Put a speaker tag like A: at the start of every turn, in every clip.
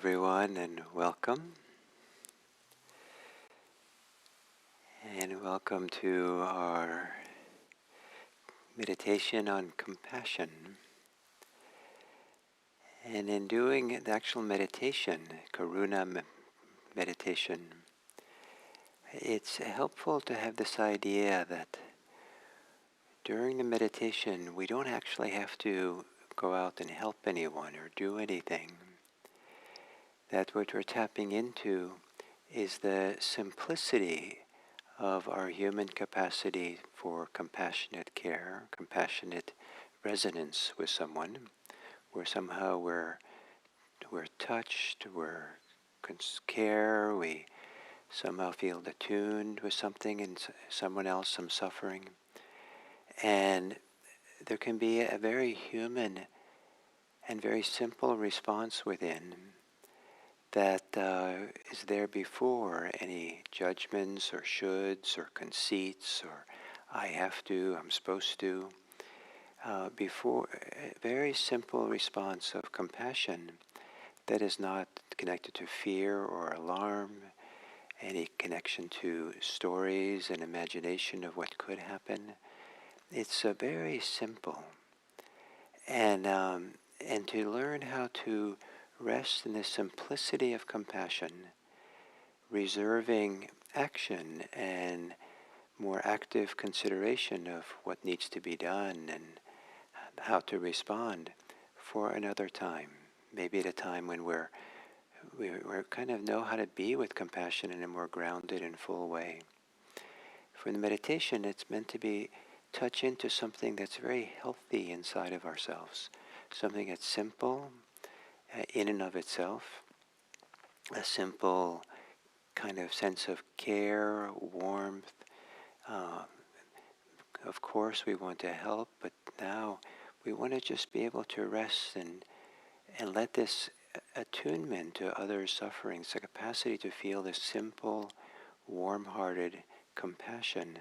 A: everyone, and welcome. And welcome to our meditation on compassion. And in doing the actual meditation, meditation, it's helpful to have this idea that during the meditation, we don't actually have to go out and help anyone or do anything. That what we're tapping into is the simplicity of our human capacity for compassionate care, compassionate resonance with someone, where somehow we're touched, we're care, we somehow feel attuned with something in someone else, some suffering. And there can be a very human and very simple response within that is there before any judgments or shoulds or conceits or I have to, I'm supposed to. Before a very simple response of compassion that is not connected to fear or alarm, any connection to stories and imagination of what could happen. It's very simple. And to learn how to rest in the simplicity of compassion, reserving action and more active consideration of what needs to be done and how to respond for another time. Maybe at a time when we're kind of know how to be with compassion in a more grounded and full way. For the meditation, it's meant to be touch into something that's very healthy inside of ourselves, something that's simple in and of itself, a simple kind of sense of care, warmth. Of course, we want to help, but now we want to just be able to rest and let this attunement to others' sufferings, the capacity to feel this simple, warm-hearted compassion,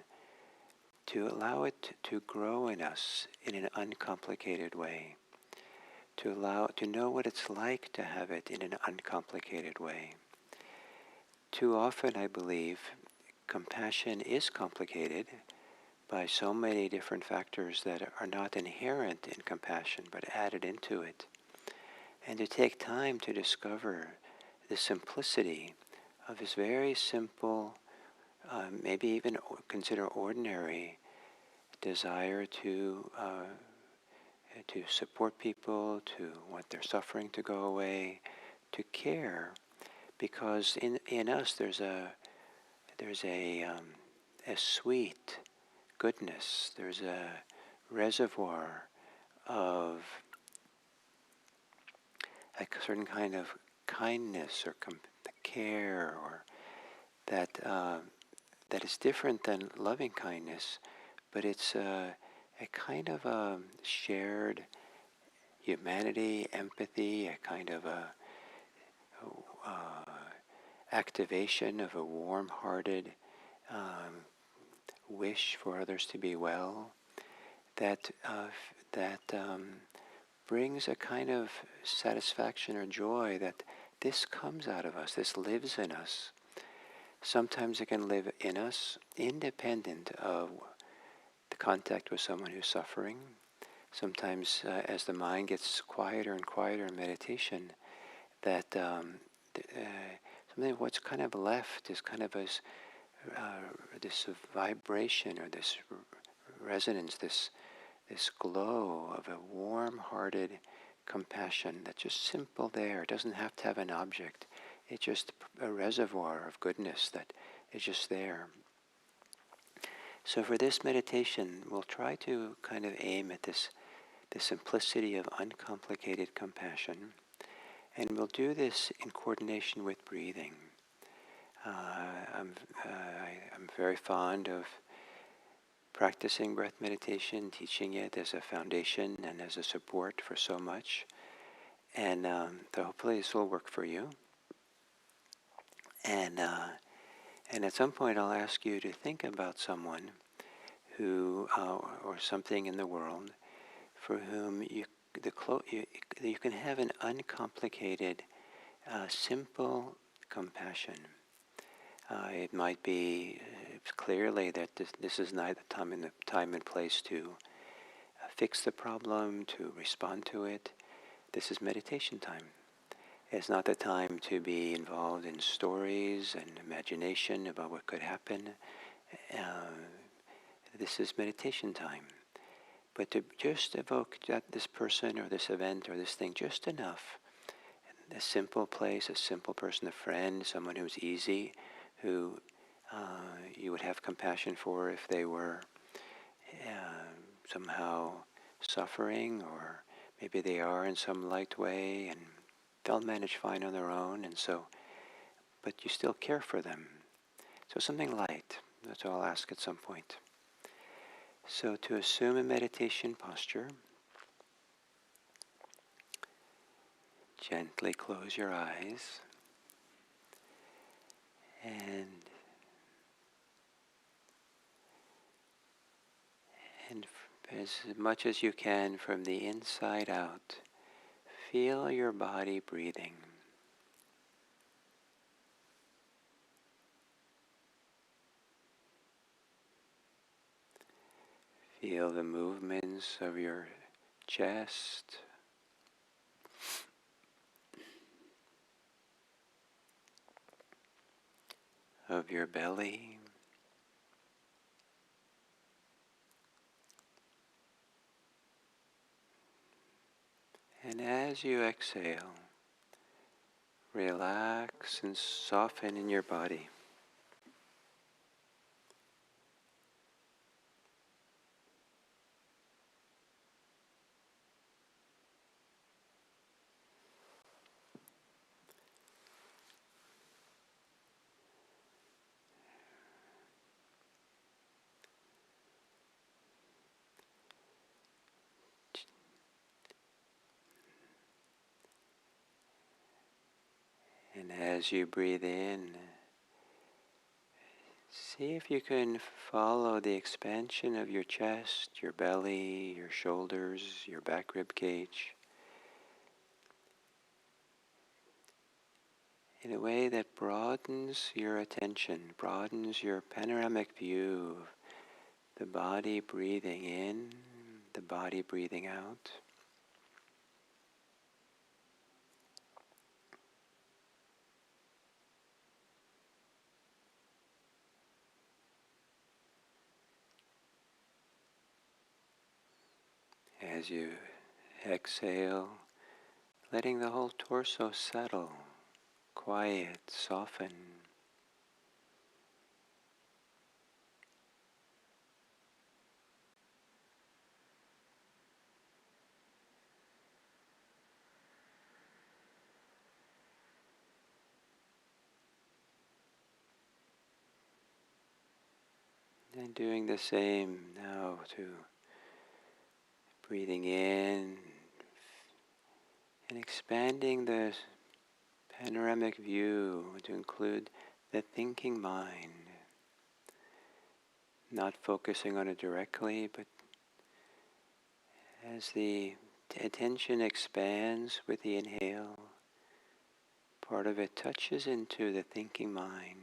A: to allow it to grow in us in an uncomplicated way, to know what it's like to have it in an uncomplicated way. Too often, I believe, compassion is complicated by so many different factors that are not inherent in compassion, but added into it. And to take time to discover the simplicity of this very simple, maybe even consider ordinary desire to support people, to want their suffering to go away, to care, because in us there's a sweet goodness. There's a reservoir of a certain kind of kindness or care, or that is different than loving kindness, but it's a kind of a shared humanity, empathy, a kind of a activation of a warm-hearted wish for others to be well, that brings a kind of satisfaction or joy that this comes out of us, this lives in us. Sometimes it can live in us independent of the contact with someone who's suffering. Sometimes as the mind gets quieter and quieter in meditation, that something of what's kind of left is kind of this vibration or this resonance, this glow of a warm-hearted compassion that's just simple there. It doesn't have to have an object. It's just a reservoir of goodness that is just there. So for this meditation, we'll try to kind of aim at the simplicity of uncomplicated compassion, and we'll do this in coordination with breathing. I'm very fond of practicing breath meditation, teaching it as a foundation and as a support for so much. And so hopefully this will work for you. And at some point I'll ask you to think about someone who, or something in the world, for whom you can have an uncomplicated simple compassion. It might be clearly that this is not the time and place to fix the problem, to respond to it. This is meditation time. It's not the time to be involved in stories and imagination about what could happen. This is meditation time. But to just evoke this person or this event or this thing just enough. A simple place, a simple person, a friend, someone who's easy, who you would have compassion for if they were somehow suffering, or maybe they are in some light way and they'll manage fine on their own, and so, but you still care for them. So something light, that's all I'll ask at some point. So to assume a meditation posture, gently close your eyes and as much as you can from the inside out, feel your body breathing. Feel the movements of your chest, of your belly, and as you exhale, relax and soften in your body. And as you breathe in, see if you can follow the expansion of your chest, your belly, your shoulders, your back rib cage, in a way that broadens your attention, broadens your panoramic view of the body breathing in, the body breathing out. As you exhale, letting the whole torso settle, quiet, soften. And doing the same now to breathing in and expanding the panoramic view to include the thinking mind, not focusing on it directly, but as the attention expands with the inhale, part of it touches into the thinking mind.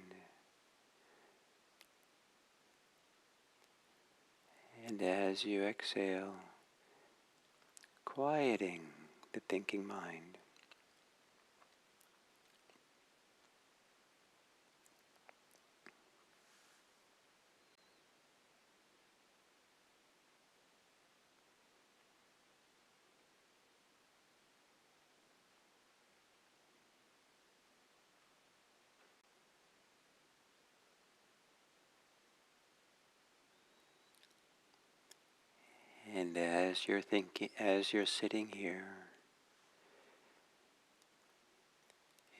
A: And as you exhale, quieting the thinking mind. And as you're thinking, as you're sitting here,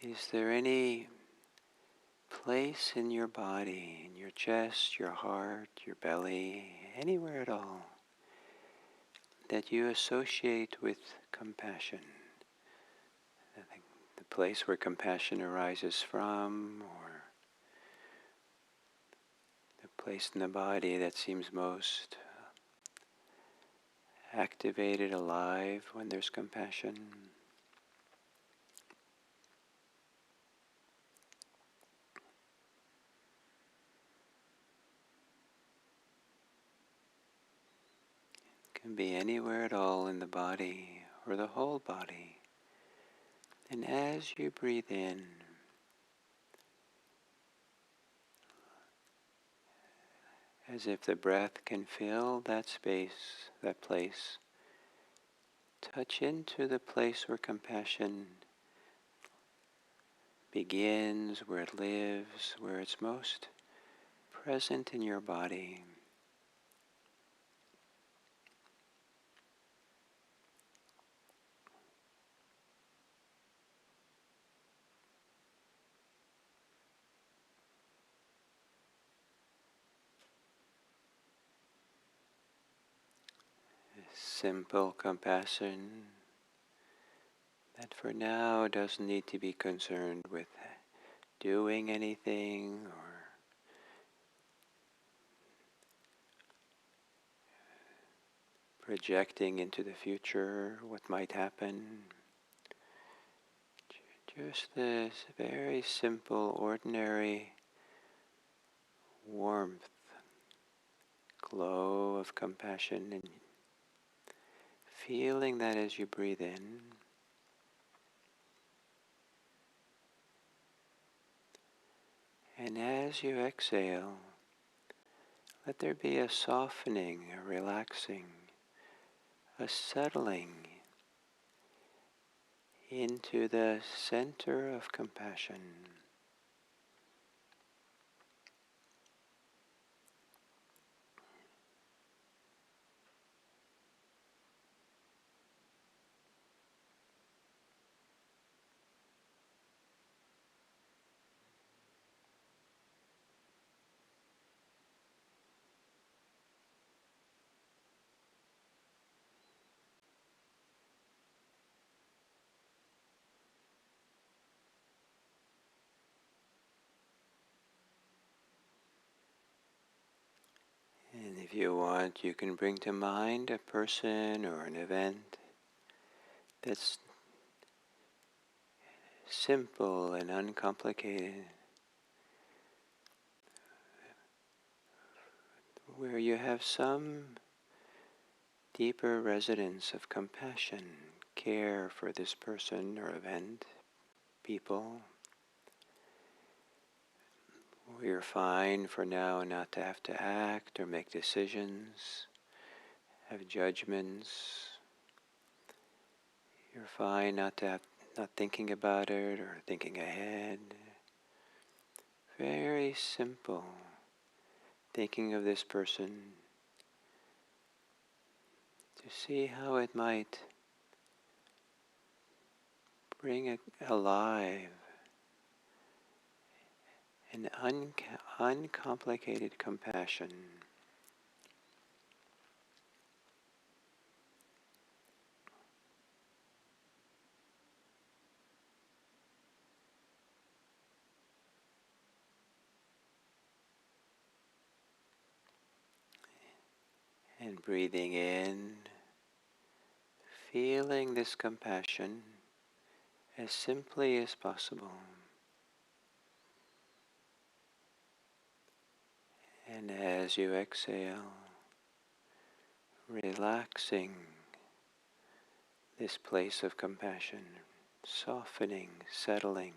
A: is there any place in your body, in your chest, your heart, your belly, anywhere at all, that you associate with compassion? The place where compassion arises from, or the place in the body that seems most activated, alive when there's compassion. can be anywhere at all in the body or the whole body. And as you breathe in, as if the breath can fill that space, that place, touch into the place where compassion begins, where it lives, where it's most present in your body. Simple compassion that for now doesn't need to be concerned with doing anything or projecting into the future what might happen. Just this very simple, ordinary warmth, glow of compassion, and feeling that as you breathe in. And as you exhale, let there be a softening, a relaxing, a settling into the center of compassion. And if you want, you can bring to mind a person or an event that's simple and uncomplicated, where you have some deeper resonance of compassion, care for this person or event, people. You're fine for now not to have to act or make decisions, have judgments. You're fine not thinking about it or thinking ahead. Very simple. Thinking of this person to see how it might bring alive an uncomplicated compassion. And breathing in, feeling this compassion as simply as possible. And as you exhale, relaxing this place of compassion, softening, settling.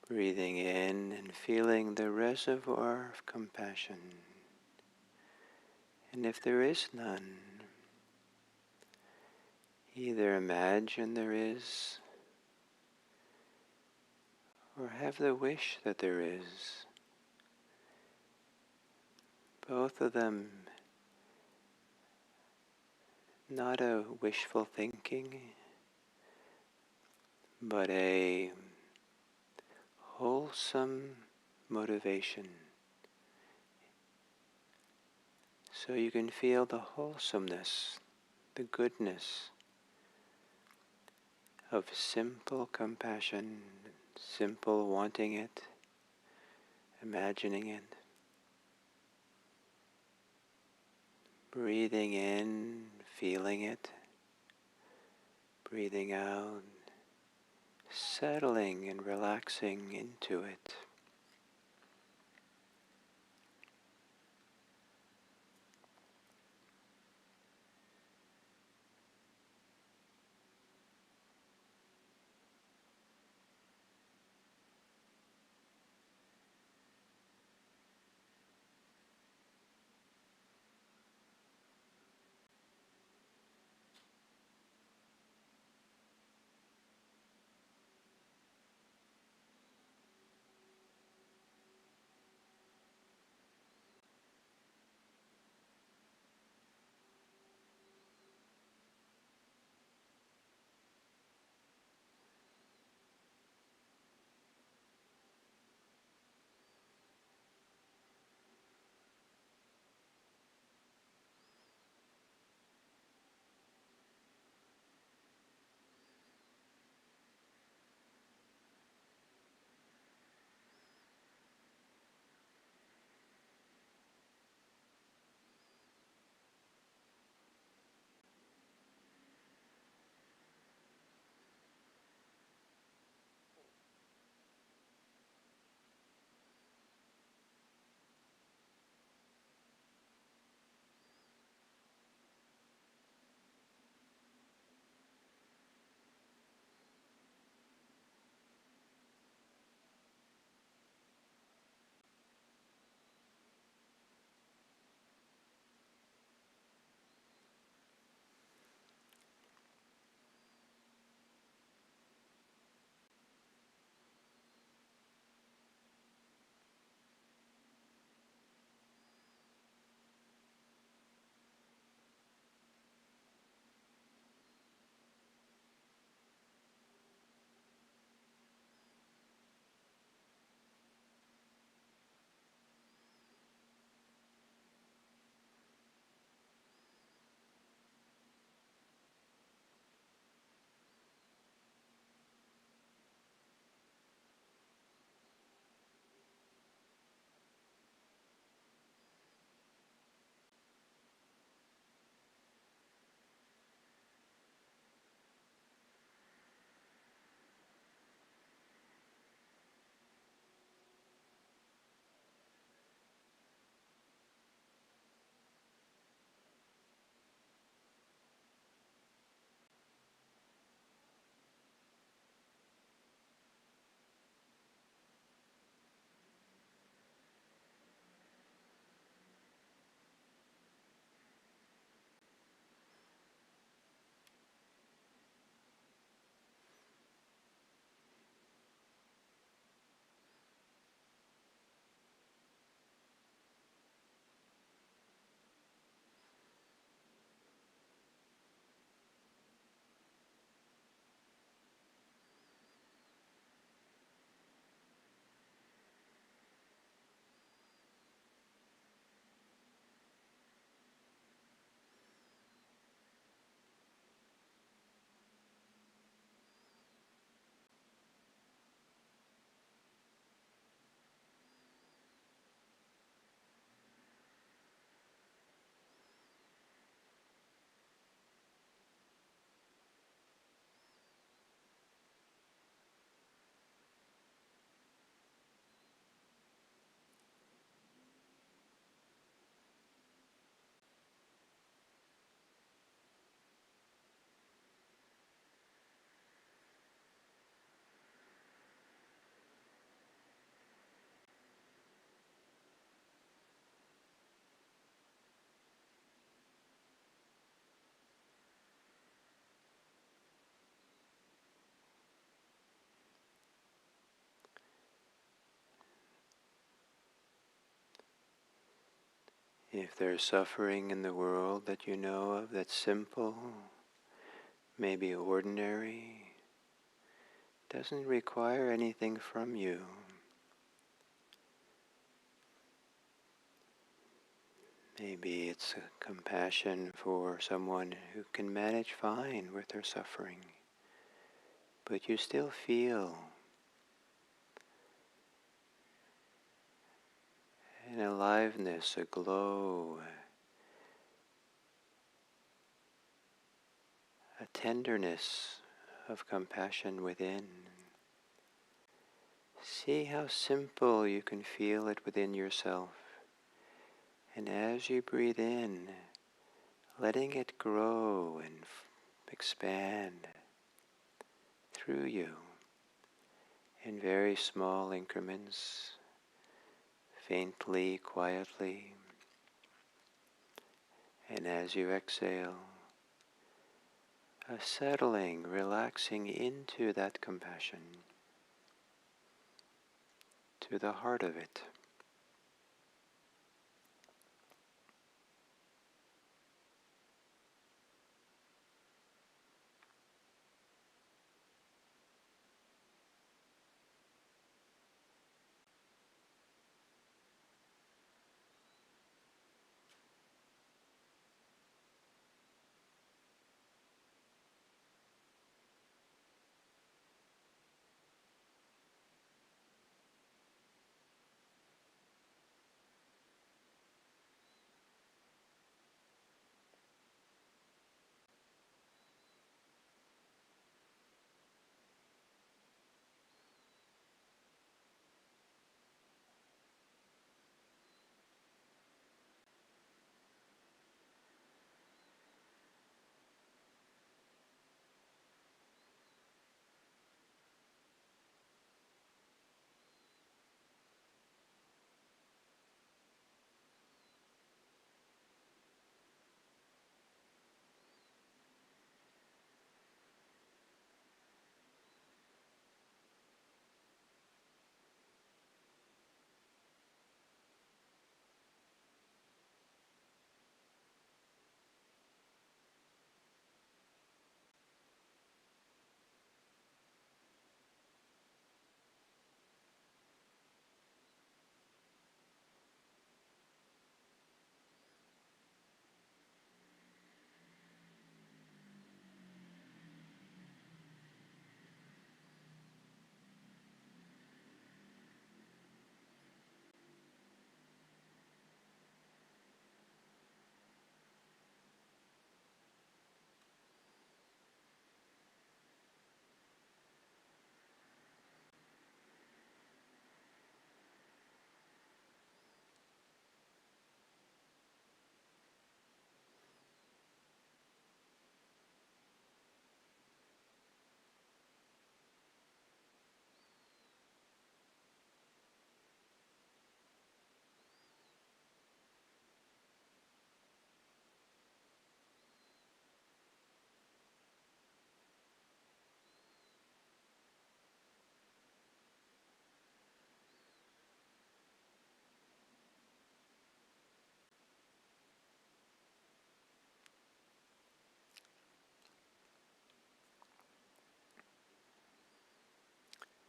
A: Breathing in and feeling the reservoir of compassion. And if there is none, either imagine there is, or have the wish that there is. Both of them not a wishful thinking, but a wholesome motivation. So you can feel the wholesomeness, the goodness of simple compassion, simple wanting it, imagining it. Breathing in, feeling it. Breathing out, settling and relaxing into it. If there's suffering in the world that you know of that's simple, maybe ordinary, doesn't require anything from you. Maybe it's a compassion for someone who can manage fine with their suffering, but you still feel an aliveness, a glow, a tenderness of compassion within. See how simple you can feel it within yourself. And as you breathe in, letting it grow and expand through you in very small increments, faintly, quietly. And as you exhale, a settling, relaxing into that compassion, to the heart of it.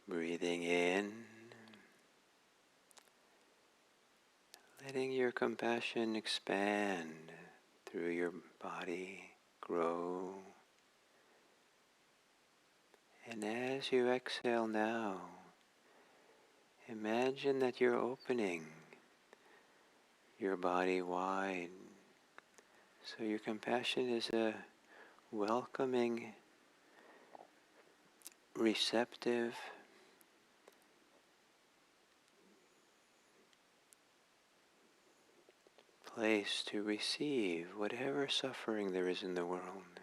A: Breathing in, letting your compassion expand through your body, grow. And as you exhale now, imagine that you're opening your body wide. So your compassion is a welcoming, receptive place to receive whatever suffering there is in the world,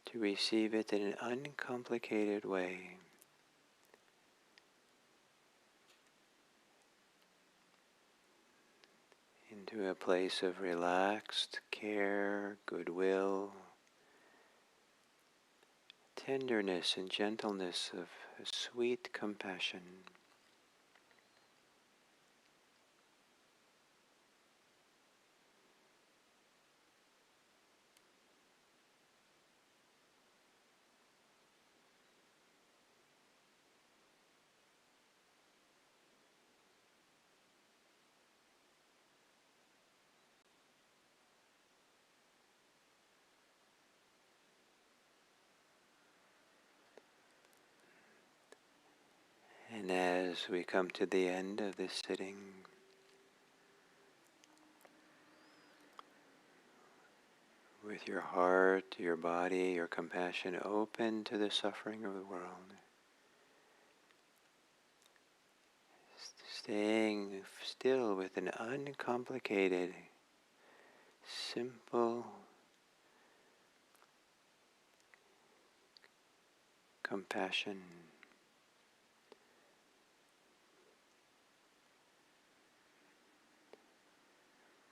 A: to receive it in an uncomplicated way, into a place of relaxed care, goodwill, tenderness and gentleness of a sweet compassion. And as we come to the end of this sitting, with your heart, your body, your compassion open to the suffering of the world, staying still with an uncomplicated, simple compassion.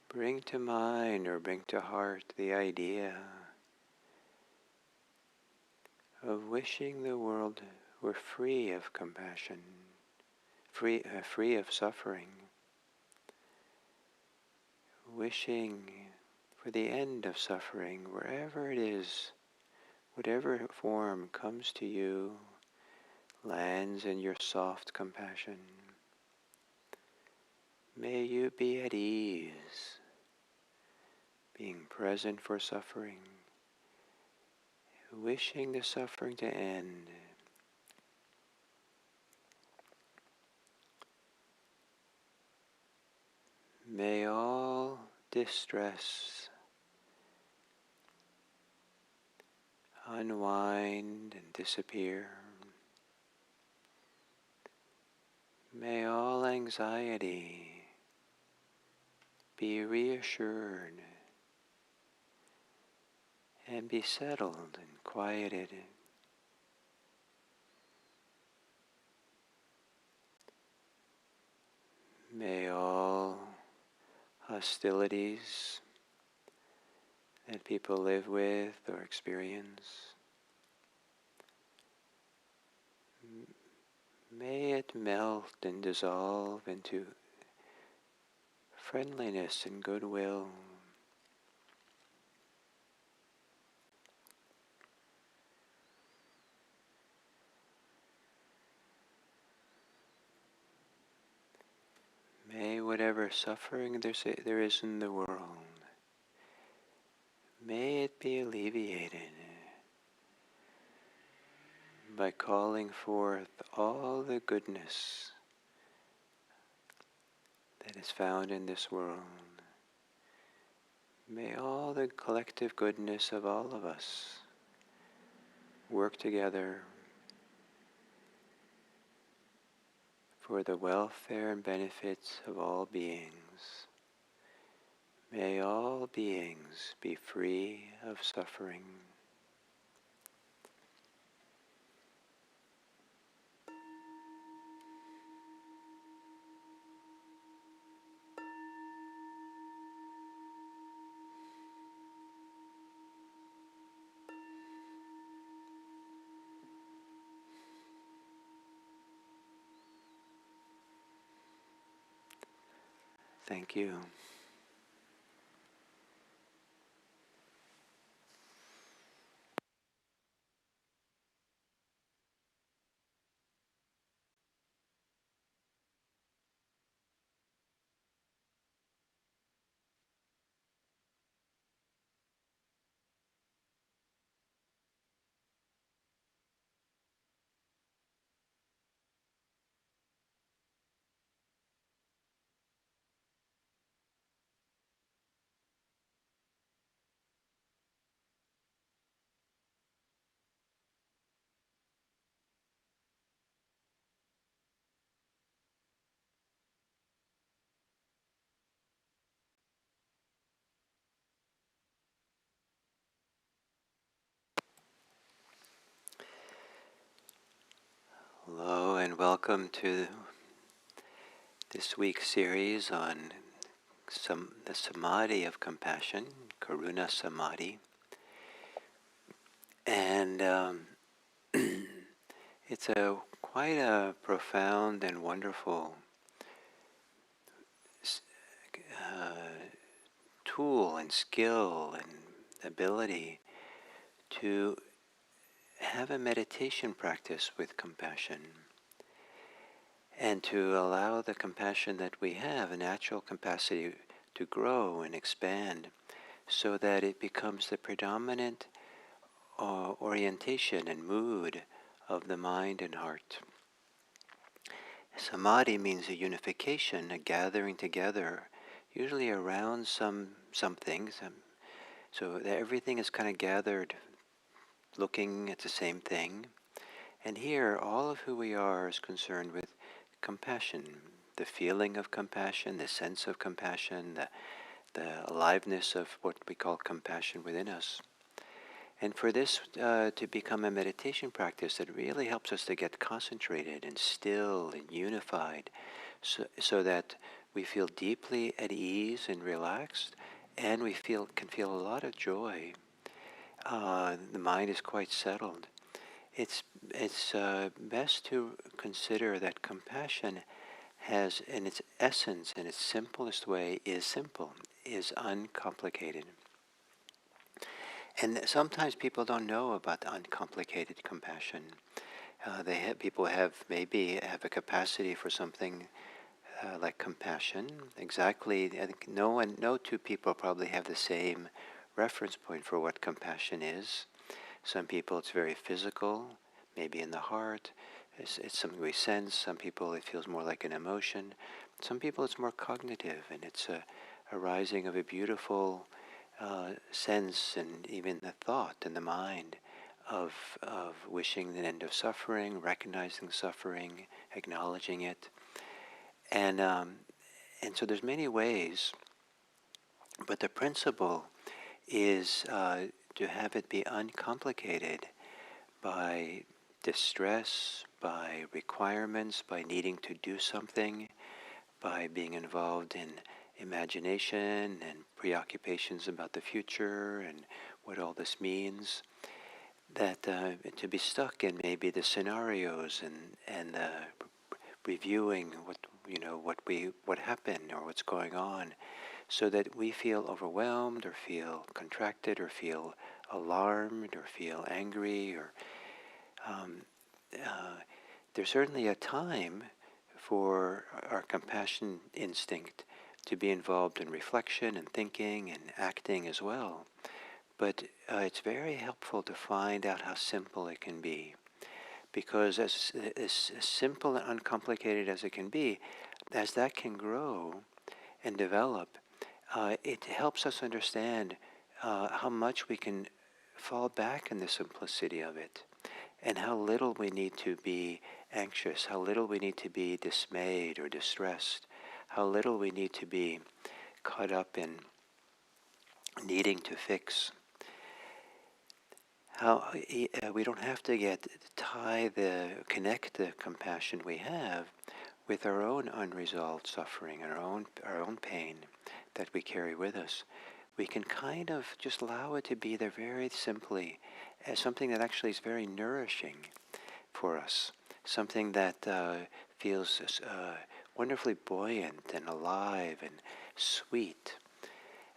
A: Bring to mind or bring to heart the idea of wishing the world were free of compassion, free of suffering, wishing for the end of suffering wherever it is, whatever form comes to you, lands in your soft compassion. May you be at ease, being present for suffering, wishing the suffering to end. May all distress unwind and disappear. May all anxiety be reassured and be settled and quieted. May all hostilities that people live with or experience, may it melt and dissolve into friendliness and goodwill. May whatever suffering there is in the world, may it be alleviated by calling forth all the goodness that is found in this world. May all the collective goodness of all of us work together for the welfare and benefits of all beings. May all beings be free of suffering. Thank you. Hello and welcome to this week's series on the Samadhi of compassion, Karuna Samadhi. And it's quite a profound and wonderful tool and skill and ability to have a meditation practice with compassion and to allow the compassion that we have, a natural capacity, to grow and expand so that it becomes the predominant orientation and mood of the mind and heart. Samadhi means a unification, a gathering together, usually around something. So that everything is kind of gathered looking at the same thing. And here, all of who we are is concerned with compassion, the feeling of compassion, the sense of compassion, the aliveness of what we call compassion within us. And for this to become a meditation practice, it really helps us to get concentrated and still and unified, so that we feel deeply at ease and relaxed, and we can feel a lot of joy. The mind is quite settled. It's best to consider that compassion has, in its essence, in its simplest way, is simple, is uncomplicated. And sometimes people don't know about uncomplicated compassion. People maybe have a capacity for something like compassion. Exactly, I think no two people probably have the same reference point for what compassion is. Some people it's very physical, maybe in the heart. It's something we sense. Some people it feels more like an emotion. Some people it's more cognitive, and it's a arising of a beautiful sense and even the thought in the mind of wishing the end of suffering, recognizing suffering, acknowledging it, and so there's many ways, but the principle is to have it be uncomplicated by distress, by requirements, by needing to do something, by being involved in imagination and preoccupations about the future and what all this means. That to be stuck in maybe the scenarios and reviewing what happened or what's going on, so that we feel overwhelmed or feel contracted or feel alarmed or feel angry or um, there's certainly a time for our compassion instinct to be involved in reflection and thinking and acting as well. But it's very helpful to find out how simple it can be. Because as simple and uncomplicated as it can be, as that can grow and develop, it helps us understand how much we can fall back in the simplicity of it, and how little we need to be anxious, how little we need to be dismayed or distressed, how little we need to be caught up in needing to fix. How we don't have to connect the compassion we have with our own unresolved suffering and our own pain that we carry with us. We can kind of just allow it to be there very simply as something that actually is very nourishing for us, something that feels wonderfully buoyant and alive and sweet.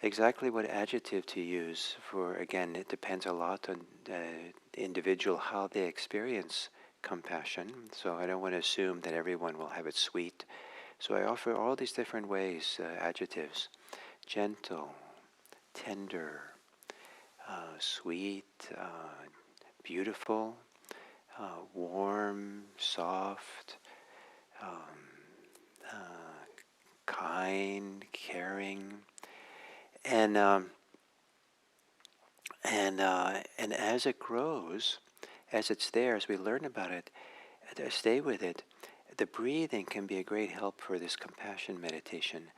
A: Exactly what adjective to use for, again, it depends a lot on the individual, how they experience compassion. So I don't want to assume that everyone will have it sweet. So I offer all these different ways, adjectives: gentle, tender, sweet, beautiful, warm, soft, um, kind, caring, and and as it grows, as it's there, as we learn about it, stay with it. The breathing can be a great help for this compassion meditation.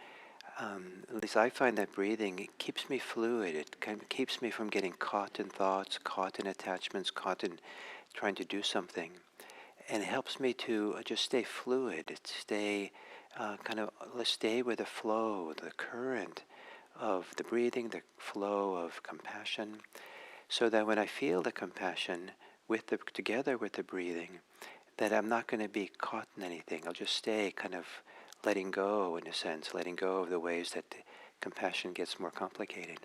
A: At least I find that breathing, it keeps me fluid. It kind of keeps me from getting caught in thoughts, caught in attachments, caught in trying to do something, and it helps me to just stay fluid. Let's stay with the flow, the current of the breathing, the flow of compassion, so that when I feel the compassion together with the breathing, that I'm not going to be caught in anything. I'll just stay kind of letting go, in a sense, letting go of the ways that the compassion gets more complicated.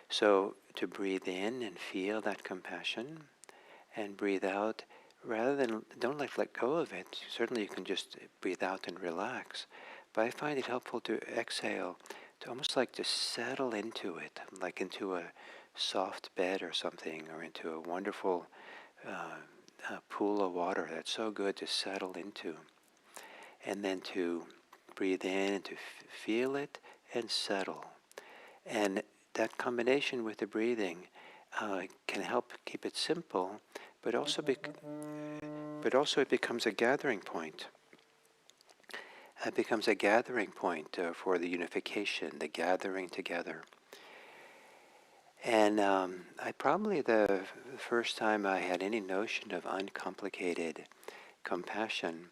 A: So to breathe in and feel that compassion, and breathe out, rather than, don't let go of it. Certainly you can just breathe out and relax. But I find it helpful to exhale, to almost like to settle into it, like into a soft bed or something, or into a wonderful pool of water that's so good to settle into. and then to breathe in and to feel it and settle. And that combination with the breathing can help keep it simple, but also it becomes a gathering point. It becomes a gathering point for the unification, the gathering together. And I probably the first time I had any notion of uncomplicated compassion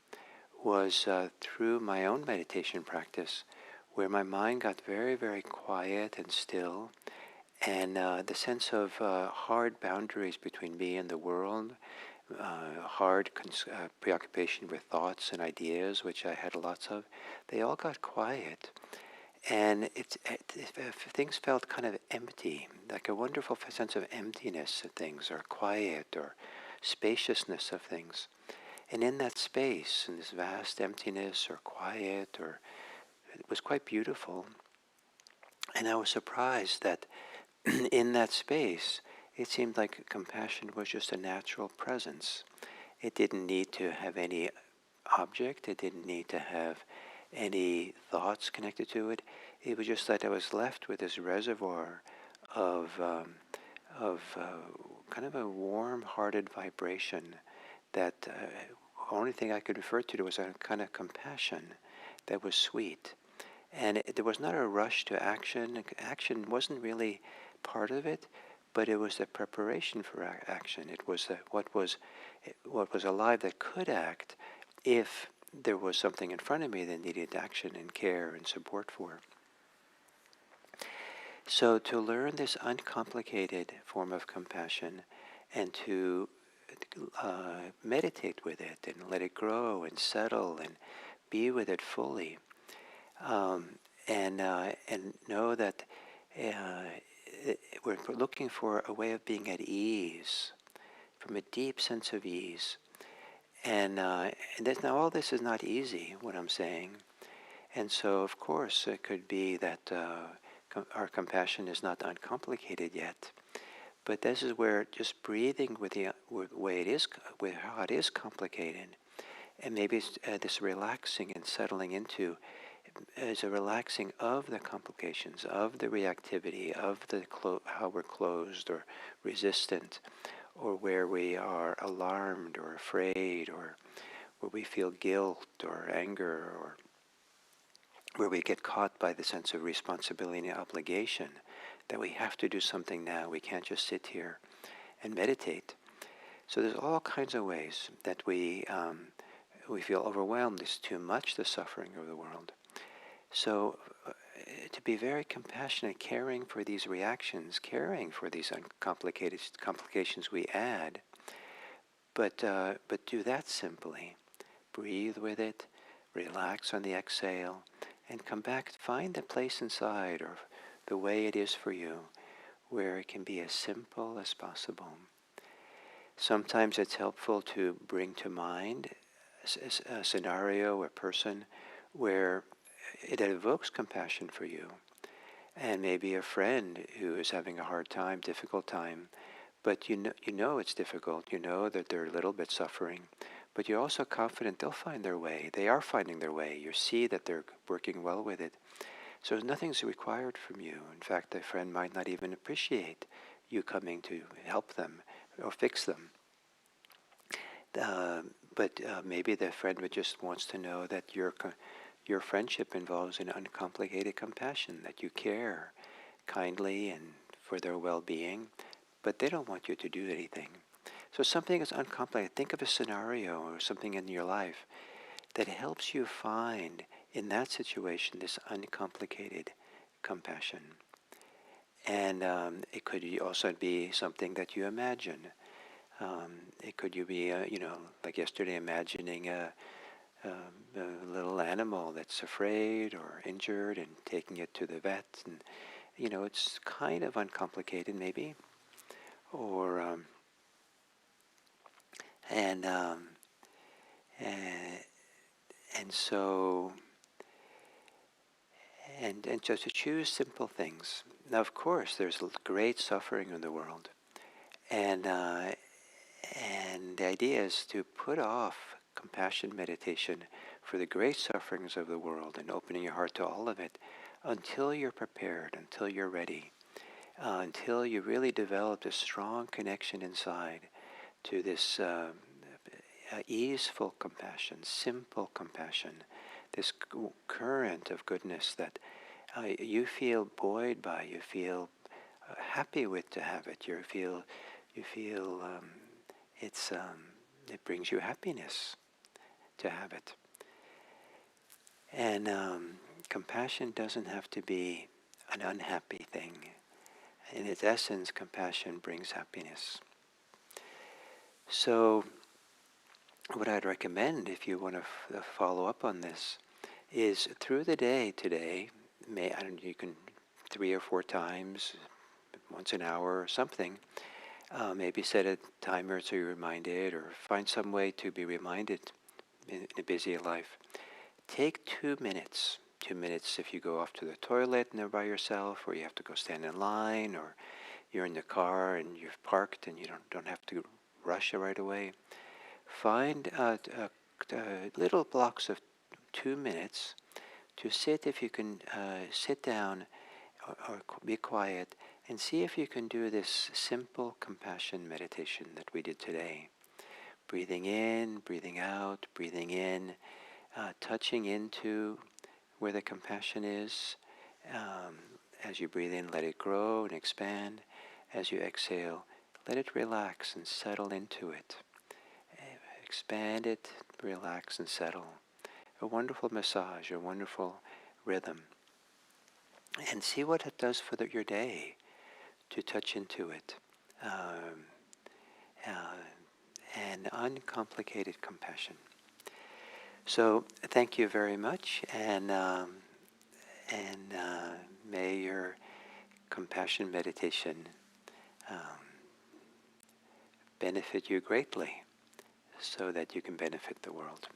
A: was through my own meditation practice, where my mind got very, very quiet and still, and the sense of hard boundaries between me and the world, hard preoccupation with thoughts and ideas, which I had lots of, they all got quiet. And things felt kind of empty, like a wonderful sense of emptiness of things, or quiet, or spaciousness of things. And in that space, in this vast emptiness or quiet, or it was quite beautiful. And I was surprised that in that space, it seemed like compassion was just a natural presence. It didn't need to have any object. It didn't need to have any thoughts connected to it. It was just that I was left with this reservoir of kind of a warm-hearted vibration that only thing I could refer to was a kind of compassion that was sweet. And there was not a rush to action. Action wasn't really part of it, but it was the preparation for action. It was what was alive that could act if there was something in front of me that needed action and care and support for. So to learn this uncomplicated form of compassion and to meditate with it and let it grow and settle and be with it fully, and know that we're looking for a way of being at ease, from a deep sense of ease. And now all this is not easy, what I'm saying. And so, of course, it could be that our compassion is not uncomplicated yet. But this is where just breathing with the way it is, with how it is complicated, and maybe it's, this relaxing and settling into is a relaxing of the complications, of the reactivity, of the how we're closed or resistant, or where we are alarmed or afraid, or where we feel guilt or anger, or where we get caught by the sense of responsibility and obligation, that we have to do something now. We can't just sit here and meditate. So there's all kinds of ways that we feel overwhelmed. It's too much, the suffering of the world. So to be very compassionate, caring for these reactions, caring for these complications we add, but do that simply. Breathe with it, relax on the exhale, and come back, find a place inside, or the way it is for you, where it can be as simple as possible. Sometimes it's helpful to bring to mind a scenario, a person, where it evokes compassion for you. And maybe a friend who is having a hard time, difficult time, but you know it's difficult, you know that they're a little bit suffering, but you're also confident they'll find their way. They are finding their way. You see that they're working well with it. So nothing's required from you. In fact, the friend might not even appreciate you coming to help them or fix them. But maybe the friend just wants to know that your friendship involves an uncomplicated compassion, that you care kindly and for their well-being, but they don't want you to do anything. So something is uncomplicated. Think of a scenario or something in your life that helps you find in that situation this uncomplicated compassion. And it could also be something that you imagine. It could be, like yesterday, imagining a little animal that's afraid or injured and taking it to the vet. And, it's kind of uncomplicated maybe. Or, and so, and just to choose simple things. Now, of course, there's great suffering in the world. And the idea is to put off compassion meditation for the great sufferings of the world and opening your heart to all of it until you're prepared, until you're ready, until you really developed a strong connection inside to this easeful compassion, simple compassion, this current of goodness that you feel buoyed by, you feel happy with to have it. You feel it brings you happiness to have it. And compassion doesn't have to be an unhappy thing. In its essence, compassion brings happiness. So what I'd recommend, if you want to follow up on this, is through the day today, you can 3 or 4 times, once an hour or something, maybe set a timer so you're reminded, or find some way to be reminded in a busy life. Take 2 minutes. 2 minutes if you go off to the toilet and they're by yourself, or you have to go stand in line, or you're in the car and you've parked and you don't have to rush right away. Find little blocks of 2 minutes to sit, if you can sit down or be quiet, and see if you can do this simple compassion meditation that we did today. Breathing in, breathing out, breathing in, touching into where the compassion is. As you breathe in, let it grow and expand. As you exhale, let it relax and settle into it. Expand it, relax and settle. A wonderful massage, a wonderful rhythm. And see what it does for your day to touch into it. And uncomplicated compassion. So thank you very much, and may your compassion meditation benefit you greatly, so that you can benefit the world.